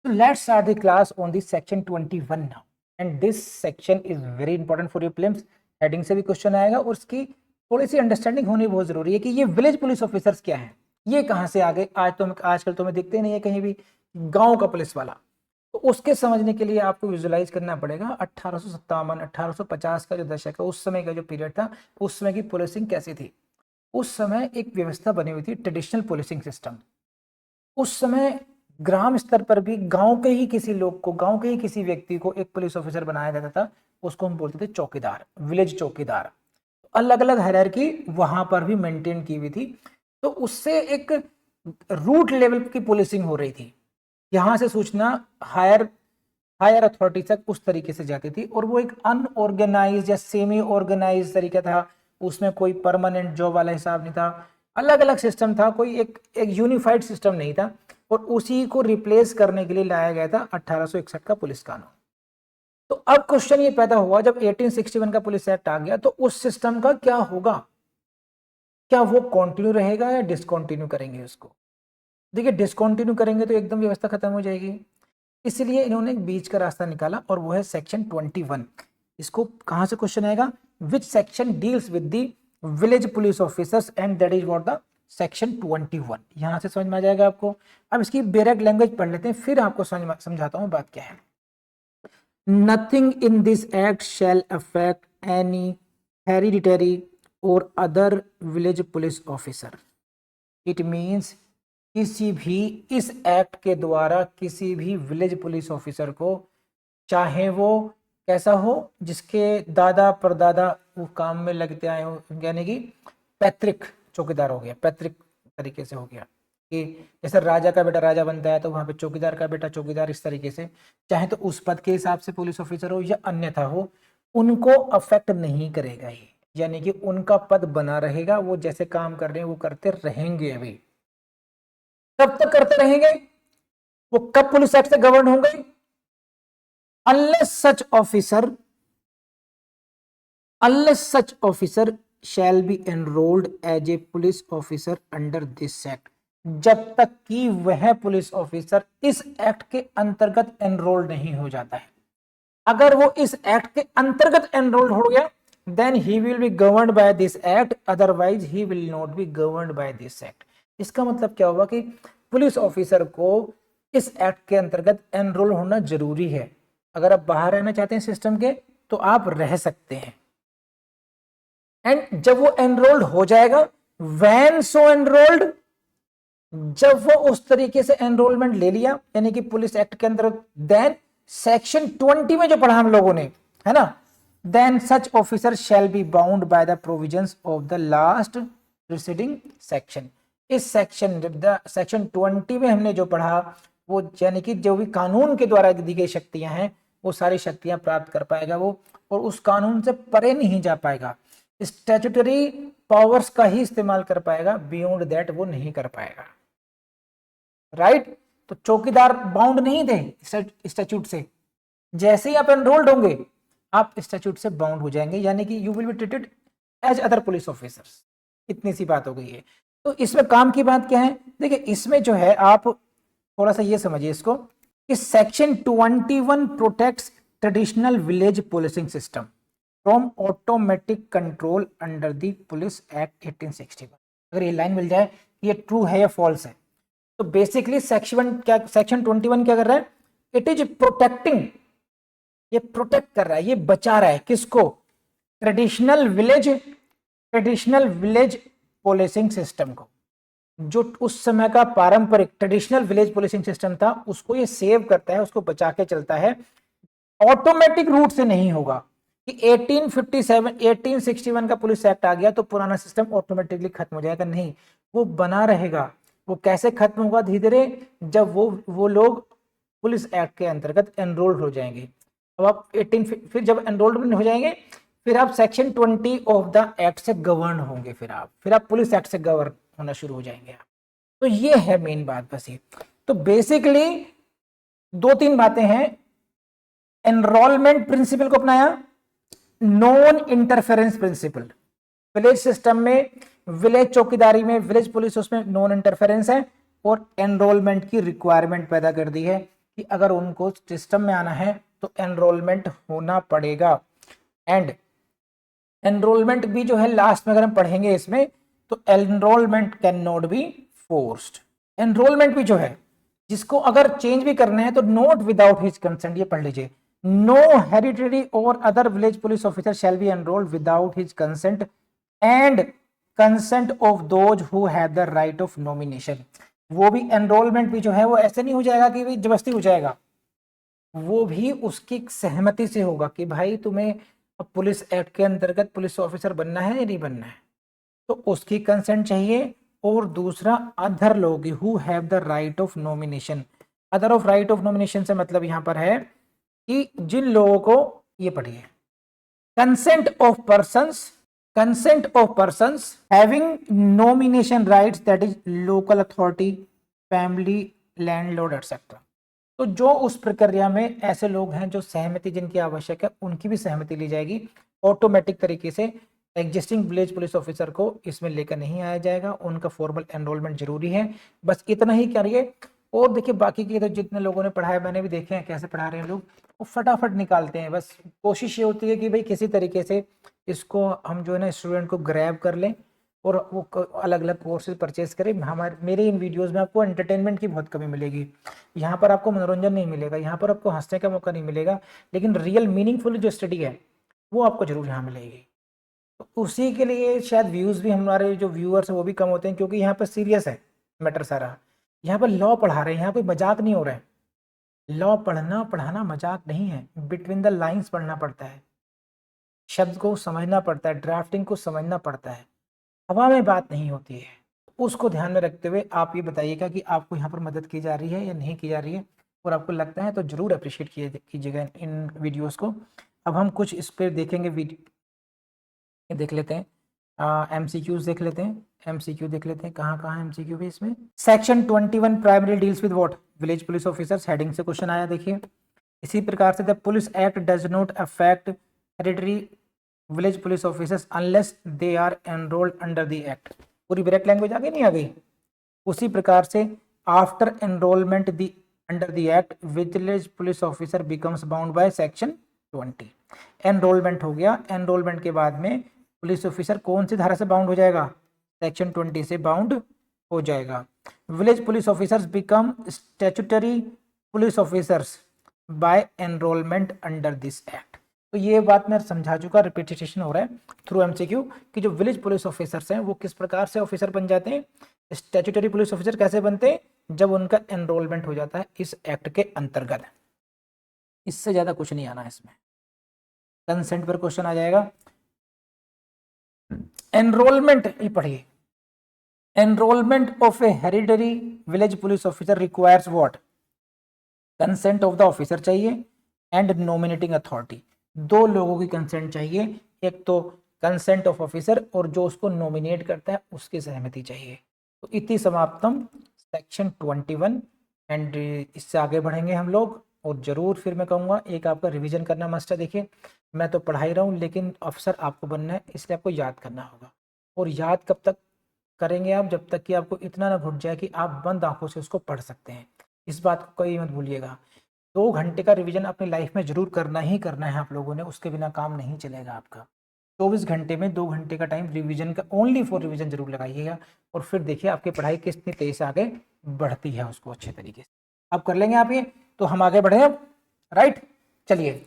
So let's start the class on the section 21 now. And this section is very important for your prelims. Heading से भी question आएगा और उसकी थोड़ी सी understanding होनी बहुत जरूरी है कि ये विलेज पुलिस ऑफिसर्स क्या है, ये कहां से आ गए। आजकल तो मैं दिखते नहीं है कहीं भी गांव का पुलिस वाला। तो उसके समझने के लिए आपको विजुलाइज करना पड़ेगा 1857 1850 का जो दशक है, उस समय का जो पीरियड था, उस समय की पुलिसिंग कैसी थी। उस समय एक व्यवस्था बनी हुई थी, ट्रेडिशनल पुलिसिंग सिस्टम। उस समय ग्राम स्तर पर भी गांव के ही किसी लोग को, गांव के ही किसी व्यक्ति को एक पुलिस ऑफिसर बनाया जाता था। उसको हम बोलते थे चौकीदार, विलेज चौकीदार। अलग अलग हायरार्की वहां पर भी मेंटेन की हुई थी। तो उससे एक रूट लेवल की पुलिसिंग हो रही थी। यहां से सूचना हायर हायर अथॉरिटी तक उस तरीके से जाती थी, और वो एक अनऑर्गेनाइज या सेमी ऑर्गेनाइज तरीका था। उसमें कोई परमानेंट जॉब वाला हिसाब नहीं था, अलग अलग सिस्टम था, कोई एक यूनिफाइड सिस्टम नहीं था। और उसी को रिप्लेस करने के लिए लाया गया था 1861 का पुलिस कानून। तो अब क्वेश्चन ये पैदा हुआ, जब 1861 का पुलिस एक्ट आ गया तो उस सिस्टम का क्या होगा, क्या वो कंटिन्यू रहेगा या डिसकंटिन्यू करेंगे उसको। देखिए, डिसकंटिन्यू करेंगे तो एकदम व्यवस्था खत्म हो जाएगी। इसलिए इन्होंने एक बीच का रास्ता निकाला, और वो है सेक्शन 21। इसको कहां से क्वेश्चन आएगा, which section deals with the village police officers, and that is what the section 21। यहां से समझ में आ जाएगा आपको। अब इसकी डायरेक्ट लैंग्वेज पढ़ लेते हैं, फिर आपको समझाता हूं बात क्या है। Nothing in this act shall affect any hereditary or other village police officer. It means किसी भी इस एक्ट के द्वारा किसी भी विलेज पुलिस ऑफिसर को, चाहे वो कैसा हो, जिसके दादा परदादा वो काम में लगते आए हो, यानी कि पैतृक चौकीदार हो गया, पैतृक तरीके से हो गया कि जैसे राजा का बेटा राजा बनता है तो वहां पे चौकीदार का बेटा चौकीदार, इस तरीके से। चाहे तो उस पद के हिसाब से पुलिस ऑफिसर हो या अन्यथा हो, उनको अफेक्ट नहीं करेगा ये, यानी कि उनका पद बना रहेगा। वो जैसे काम कर रहे हैं वो करते रहेंगे। अभी कब तक करते रहेंगे, वो कब पुलिस एक्ट से गवर्न होंगे, unless such officer shall be enrolled as a police officer under this act। जब तक कि वह पुलिस ऑफिसर इस एक्ट के अंतर्गत एनरोल्ड नहीं हो जाता है। अगर वो इस एक्ट के अंतर्गत एनरोल्ड हो गया, then he will be governed by this act, otherwise he will not be governed by this act। इसका मतलब क्या होगा कि पुलिस ऑफिसर को इस एक्ट के अंतर्गत एनरोल होना जरूरी है। अगर आप बाहर रहना चाहते हैं सिस्टम के तो आप रह सकते हैं। एंड जब वो एनरोल्ड हो जाएगा, वैन सो एनरोल्ड, जब वो उस तरीके से एनरोलमेंट ले लिया, यानी कि पुलिस एक्ट के अंदर, देन सेक्शन 20 में जो पढ़ा हम लोगों ने, है ना, then such officer shall be bound by the provisions of the last preceding section. इस सेक्शन 20 में हमने जो पढ़ा, वो यानी कि जो भी कानून के द्वारा दी गई शक्तियां हैं, वो सारी शक्तियां प्राप्त कर पाएगा वो, और उस कानून से परे नहीं जा पाएगा। स्टैट्यूटरी पावर्स का ही इस्तेमाल कर पाएगा, बियॉन्ड दैट वो नहीं कर पाएगा। राइट। तो चौकीदार बाउंड नहीं थे स्टैट्यूट से, जैसे ही आप एनरोल्ड होंगे आप स्टैट्यूट से बाउंड हो जाएंगे, यानी कि you will be treated as other police officers. इतनी सी बात हो गई है। तो इसमें काम की बात क्या है, देखिए इसमें जो है, आप थोड़ा सा ये समझिए इसको कि section 21 protects traditional village policing system from automatic control under the police act 1861। अगर ये लाइन मिल जाए ये ट्रू है या फॉल्स है, तो बेसिकली सेक्शन 21 क्या कर रहा है, इट इज प्रोटेक्टिंग, ये प्रोटेक्ट कर रहा है, ये बचा रहा है किसको, ट्रेडिशनल विलेज पुलिसिंग सिस्टम को। जो उस समय का पारंपरिक ट्रेडिशनल विलेज पुलिसिंग सिस्टम था उसको ये सेव करता है, उसको बचा के चलता है। ऑटोमेटिक रूट से नहीं होगा कि 1861 का पुलिस एक्ट आ गया तो पुराना सिस्टम ऑटोमेटिकली खत्म हो जाएगा, नहीं, वो बना रहेगा। वो कैसे खत्म होगा, धीरे धीरे, जब वो लोग पुलिस एक्ट के अंतर्गत एनरोल्ड हो जाएंगे। अब आप 18 फिर जब एनरोल्ड हो जाएंगे, फिर आप सेक्शन 20 ऑफ द एक्ट से गवर्न होंगे, फिर आप पुलिस एक्ट से गवर्न होना शुरू हो जाएंगे। तो ये है मेन बात बस ये। तो बेसिकली 2-3 बातें हैं। एनरोलमेंट प्रिंसिपल को अपनाया, non interference principle, village system में, विलेज चौकीदारी में, विलेज पुलिस, उसमें नॉन इंटरफेरेंस है, और एनरोलमेंट की रिक्वायरमेंट पैदा कर दी है कि अगर उनको सिस्टम में आना है तो एनरोलमेंट होना पड़ेगा। एंड एनरोलमेंट भी जो है लास्ट में अगर हम पढ़ेंगे इसमें, तो enrolment can not be forced. Enrolment भी जो है जिसको अगर चेंज भी करना है तो नॉट विदाउट हिज कंसेंट, ये पढ़ लीजिए। नो हेरिटरी और other village police officer shall B enrolled without his consent and consent of those who have the right of nomination. वो भी एनरोलमेंट भी जो है वो ऐसे नहीं हो जाएगा कि भाई जबरदस्ती हो जाएगा, वो भी उसकी सहमति से होगा कि भाई तुम्हें अब पुलिस एक्ट के अंतर्गत पुलिस ऑफिसर बनना है या नहीं बनना है, तो उसकी कंसेंट चाहिए। और दूसरा अदर लोग who have the right of nomination. Other of right of nomination से मतलब यहां पर है कि जिन लोगों को, ये पढ़िए, consent of persons having nomination rights that is local authority, family, landlord etcetera. तो जो उस प्रक्रिया में ऐसे लोग हैं जो सहमति जिनकी आवश्यक है, उनकी भी सहमति ली जाएगी। ऑटोमेटिक तरीके से एग्जिस्टिंग विलेज पुलिस ऑफिसर को इसमें लेकर नहीं आया जाएगा, उनका फॉर्मल एनरोलमेंट जरूरी है। बस इतना ही करिए। और देखिए बाकी के तो जितने लोगों ने पढ़ाया, मैंने भी देखे हैं कैसे पढ़ा रहे हैं लोग, वो फटाफट निकालते हैं। बस कोशिश ये होती है कि भाई किसी तरीके से इसको हम जो है ना स्टूडेंट को ग्रैब कर लें और वो अलग अलग कोर्सेज परचेज करें। हमारे मेरे इन वीडियोस में आपको एंटरटेनमेंट की बहुत कमी मिलेगी, यहाँ पर आपको मनोरंजन नहीं मिलेगा, यहाँ पर आपको हंसने का मौका नहीं मिलेगा, लेकिन रियल मीनिंगफुल जो स्टडी है वो आपको जरूर यहाँ मिलेगी। तो उसी के लिए शायद व्यूज़ भी, हमारे जो व्यूअर्स हैं वो भी कम होते हैं, क्योंकि यहाँ पर सीरियस है मैटर सारा। यहाँ पर लॉ पढ़ा रहे हैं, यहाँ कोई मजाक नहीं हो रहा है। लॉ पढ़ना पढ़ाना मजाक नहीं है, बिटवीन द लाइंस पढ़ना पड़ता है, शब्द को समझना पड़ता है, ड्राफ्टिंग को समझना पड़ता है, हवा में बात नहीं होती है। उसको ध्यान में रखते हुए आप ये बताइएगा कि आपको यहाँ पर मदद की जा रही है या नहीं की जा रही है, और आपको लगता है तो जरूर अप्रिशिएट कीजिएगा इन वीडियोस को। अब हम कुछ इस पर देखेंगे, वीडियो देख लेते हैं, एमसीक्यूज देख लेते हैं। एमसीक्यू देख लेते हैं, कहाँ कहाँ एमसीक्यू भी इसमें। Section 21 primary deals with what, village police officers, heading से क्वेश्चन आया देखिए। इसी प्रकार से the police act does not affect hereditary village police officers unless they are enrolled under the act. पूरी ब्रेक लैंग्वेज आगे नहीं आ गई। उसी प्रकार से after enrolment the under the act village police officer becomes bound by section 20। Enrolment हो गया, एनरोलमेंट के बाद में पुलिस ऑफिसर कौन सी धारा से बाउंड हो जाएगा, सेक्शन 20 से बाउंड हो जाएगा। Village police officers become statutory police officers by enrolment under this act. तो ये बात मैं समझा चुका, रिपीटेशन हो रहा है थ्रू एमसीक्यू कि जो विलेज पुलिस ऑफिसर्स हैं वो किस प्रकार से ऑफिसर बन जाते हैं। स्टैट्यूटरी पुलिस ऑफिसर कैसे बनते हैं, जब उनका एनरोलमेंट हो जाता है इस एक्ट के अंतर्गत। इससे ज्यादा कुछ नहीं आना है इसमें। कंसेंट पर क्वेश्चन आ जाएगा। एनरोलमेंट, ये पढ़िए, enrolment of A hereditary village police officer requires what, consent of the officer चाहिए एंड नॉमिनेटिंग अथॉरिटी। दो लोगों की कंसेंट चाहिए, एक तो कंसेंट ऑफ ऑफिसर और जो उसको नॉमिनेट करता है उसकी सहमति चाहिए। तो इति समाप्तम सेक्शन 21। एंड इससे आगे बढ़ेंगे हम लोग, और जरूर फिर मैं कहूँगा एक आपका रिवीजन करना मस्ट है। देखिए मैं तो पढ़ा ही रहा हूँ, लेकिन अफसर आपको बनना है, इसलिए आपको याद करना होगा। और याद कब तक करेंगे आप, जब तक कि आपको इतना ना घुट जाए कि आप बंद आंखों से उसको पढ़ सकते हैं। इस बात को कभी मत भूलिएगा। 2 घंटे का रिवीजन अपनी लाइफ में जरूर करना ही करना है आप लोगों ने, उसके बिना काम नहीं चलेगा आपका। 24 घंटे में 2 घंटे का टाइम रिवीजन का, ओनली फॉर रिवीजन जरूर लगाइएगा, और फिर देखिए आपकी पढ़ाई कितनी तेज से आगे बढ़ती है उसको अच्छे तरीके से। अब कर लेंगे आप ये, तो हम आगे बढ़े अब, राइट। चलिए